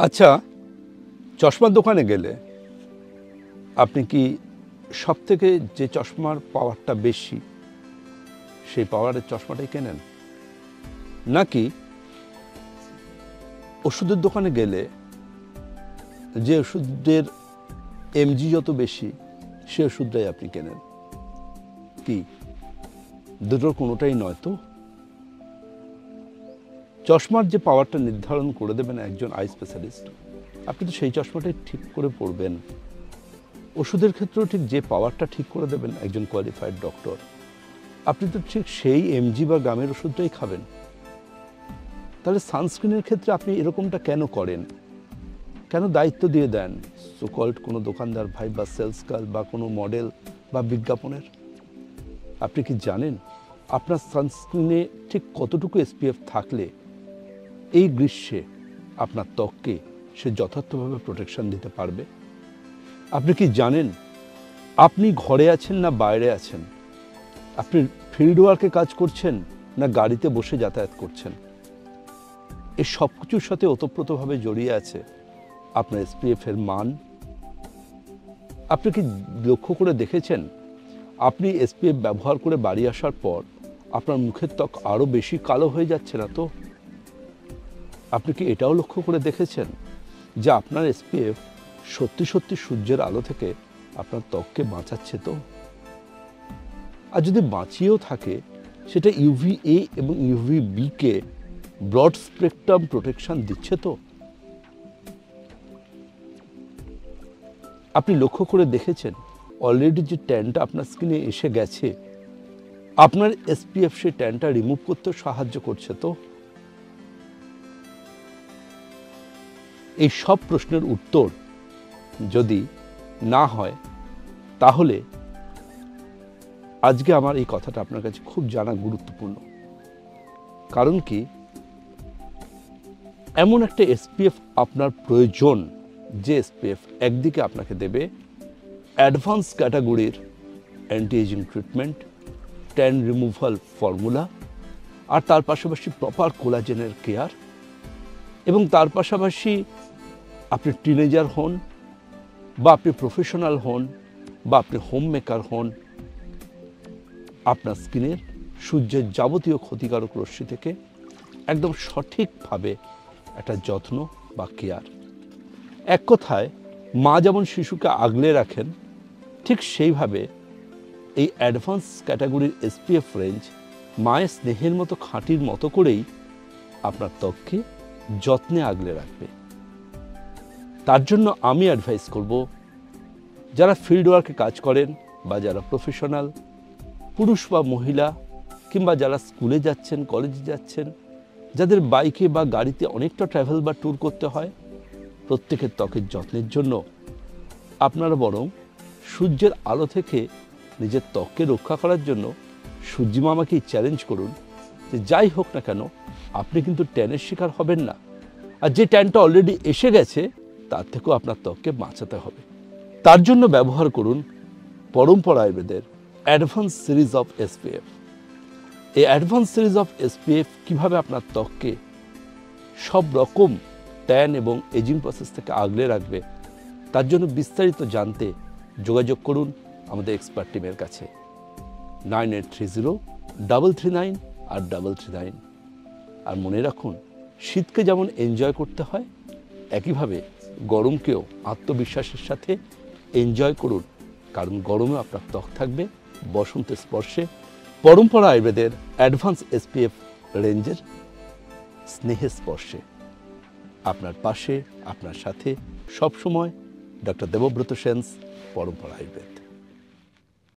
আচ্ছা, চশমার দোকানে গেলে আপনি কি সবথেকে যে চশমার পাওয়ারটা বেশি সেই পাওয়ারের চশমাটাই কেনেন, নাকি ওষুধের দোকানে গেলে যে ওষুধের এমজি যত বেশি সে ওষুধটাই আপনি কেনেন? কি দুটোর কোনোটাই নয় তো? চশমার যে পাওয়ারটা নির্ধারণ করে দেবেন একজন আই স্পেশালিস্ট, আপনি তো সেই চশমাটাই ঠিক করে পড়বেন। ওষুধের ক্ষেত্রেও ঠিক যে পাওয়ারটা ঠিক করে দেবেন একজন কোয়ালিফাইড ডক্টর, আপনি তো ঠিক সেই এমজি বা গ্রামের ওষুধটাই খাবেন। তাহলে সানস্ক্রিনের ক্ষেত্রে আপনি এরকমটা কেন করেন? কেন দায়িত্ব দিয়ে দেন সোকল্ড কোনো দোকানদার ভাই বা সেলস গার্ল বা কোনো মডেল বা বিজ্ঞাপনের? আপনি কি জানেন আপনার সানস্ক্রিনে ঠিক কতটুকু এসপিএফ থাকলে এই গ্রীষ্মে আপনার ত্বককে সে যথার্থভাবে প্রোটেকশন দিতে পারবে? আপনি কি জানেন আপনি ঘরে আছেন না বাইরে আছেন, আপনি ফিল্ড ওয়ার্কে কাজ করছেন না গাড়িতে বসে যাতায়াত করছেন, এই সব কিছুর সাথে ওতপ্রোতভাবে জড়িয়ে আছে আপনার এসপিএফ এর মান। আপনি কি লক্ষ্য করে দেখেছেন আপনি এসপিএফ ব্যবহার করে বাড়ি আসার পর আপনার মুখের ত্বক আরও বেশি কালো হয়ে যাচ্ছে না তো? আপনি কি এটাও লক্ষ্য করে দেখেছেন যে আপনার এসপিএফ সত্যি সত্যি সূর্যের আলো থেকে আপনার ত্বককে বাঁচাচ্ছে তো? আর যদি বাঁচিয়েও থাকে সেটা ইউভি এ এবং ইউভি বি কে ব্রড স্পেকট্রাম প্রোটেকশন দিচ্ছে তো? আপনি লক্ষ্য করে দেখেছেন অলরেডি যে ট্যানটা আপনার স্কিনে এসে গেছে আপনার এসপিএফ সেই ট্যানটা রিমুভ করতে সাহায্য করছে তো? এই সব প্রশ্নের উত্তর যদি না হয় তাহলে আজকে আমার এই কথাটা আপনার কাছে খুব জানা গুরুত্বপূর্ণ। কারণ কি, এমন একটা এসপিএফ আপনার প্রয়োজন যে এসপিএফ একদিকে আপনাকে দেবে অ্যাডভান্স ক্যাটাগরির anti ageing treatment, tan removal formula, আর তার পাশাপাশি প্রপার কোলাজেনের কেয়ার, এবং তার পাশাপাশি আপনি টিনেজার হন বা আপনি প্রফেশনাল হন বা আপনি হোম মেকার হন, আপনার স্কিনের সূর্যের যাবতীয় ক্ষতিকারক রশ্মি থেকে একদম সঠিকভাবে একটা যত্ন বা কেয়ার। এক কথায় মা যেমন শিশুকে আগলে রাখেন ঠিক সেইভাবে এই অ্যাডভান্স ক্যাটাগরির এসপিএফ রেঞ্জ মায়ের স্নেহের মতো খাঁটির মতো করেই আপনার ত্বককে যত্নে আগলে রাখবে। তার জন্য আমি অ্যাডভাইস করব যারা ফিল্ড ওয়ার্কে কাজ করেন বা যারা প্রফেশনাল পুরুষ বা মহিলা, কিংবা যারা স্কুলে যাচ্ছেন কলেজে যাচ্ছেন, যাদের বাইকে বা গাড়িতে অনেকটা ট্রাভেল বা ট্যুর করতে হয়, প্রত্যেকের ত্বকের যত্নের জন্য আপনারা বরং সূর্যের আলো থেকে নিজের ত্বককে রক্ষা করার জন্য সূর্যি মামাকেই চ্যালেঞ্জ করুন যে যাই হোক না কেন আপনি কিন্তু ট্যানের শিকার হবেন না, আর যে ট্যানটা অলরেডি এসে গেছে তার থেকেও আপনার ত্বককে বাঁচাতে হবে। তার জন্য ব্যবহার করুন পরম্পরা আয়ুর্বেদের অ্যাডভান্স সিরিজ অফ এসপিএফ। এই অ্যাডভান্স সিরিজ অফ এসপিএফ কীভাবে আপনার ত্বককে সব রকম ট্যান এবং এজিং প্রসেস থেকে আগলে রাখবে, তার জন্য বিস্তারিত জানতে যোগাযোগ করুন আমাদের এক্সপার্ট টিমের কাছে 9830-339 আর 339। আর মনে রাখুন, শীতকে যেমন এনজয় করতে হয় একইভাবে গরমকেও আত্মবিশ্বাসের সাথে এনজয় করুন, কারণ গরমে আপনার ত্বক থাকবে বসন্তের স্পর্শে। পরম্পরা আয়ুর্বেদের অ্যাডভান্স এসপিএফ রেঞ্জের স্নেহের স্পর্শে আপনার পাশে, আপনার সাথে সবসময় ডক্টর দেবব্রত সেন, পরম্পরা আয়ুর্বেদ।